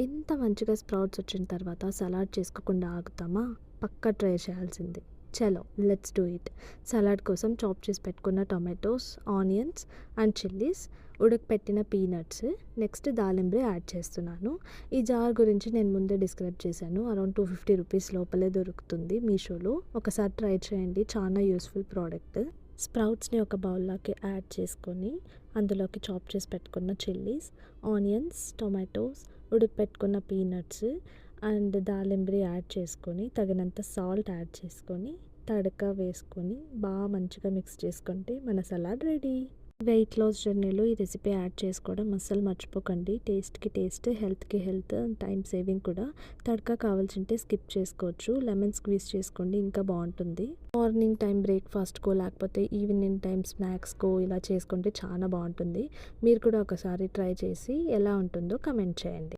ఇంత మంచిగా స్ప్రౌట్స్ వచ్చిన తర్వాత సలాడ్ చేసుకోకుండా ఆగుతామా? పక్కా ట్రై చేయాల్సిందే. చలో లెట్స్ డూ ఇట్. సలాడ్ కోసం చాప్ చేసి పెట్టుకున్న టొమాటోస్, ఆనియన్స్ అండ్ చిల్లీస్, ఉడకపెట్టిన పీనట్స్, నెక్స్ట్ దాలింబ్రి యాడ్ చేస్తున్నాను. ఈ జార్ గురించి నేను ముందే డిస్క్రైబ్ చేశాను. అరౌండ్ 250 రూపీస్ లోపలే దొరుకుతుంది మీషోలో. ఒకసారి ట్రై చేయండి, చాలా యూస్ఫుల్ ప్రోడక్ట్. స్ప్రౌట్స్ని ఒక బౌల్లోకి యాడ్ చేసుకొని అందులోకి చాప్ చేసి పెట్టుకున్న చిల్లీస్, ఆనియన్స్, టొమాటోస్, ఉడకపెట్టుకున్న పీనట్స్ అండ్ దాలింబ్రి యాడ్ చేసుకొని తగినంత సాల్ట్ యాడ్ చేసుకొని తడక వేసుకొని బాగా మంచిగా మిక్స్ చేసుకుంటే మన సలాడ్ రెడీ. వెయిట్ లాస్ జర్నీలో ఈ రెసిపీ యాడ్ చేసుకోవడం అస్సలు మర్చిపోకండి. టేస్ట్కి టేస్ట్, హెల్త్కి హెల్త్, టైం సేవింగ్ కూడా. తడక కావాల్సింటే స్కిప్ చేసుకోవచ్చు. లెమన్ స్క్వీజ్ చేసుకోండి, ఇంకా బాగుంటుంది. మార్నింగ్ టైం బ్రేక్ఫాస్ట్కో లేకపోతే ఈవినింగ్ టైం స్నాక్స్కో ఇలా చేసుకుంటే చాలా బాగుంటుంది. మీరు కూడా ఒకసారి ట్రై చేసి ఎలా ఉంటుందో కమెంట్ చేయండి.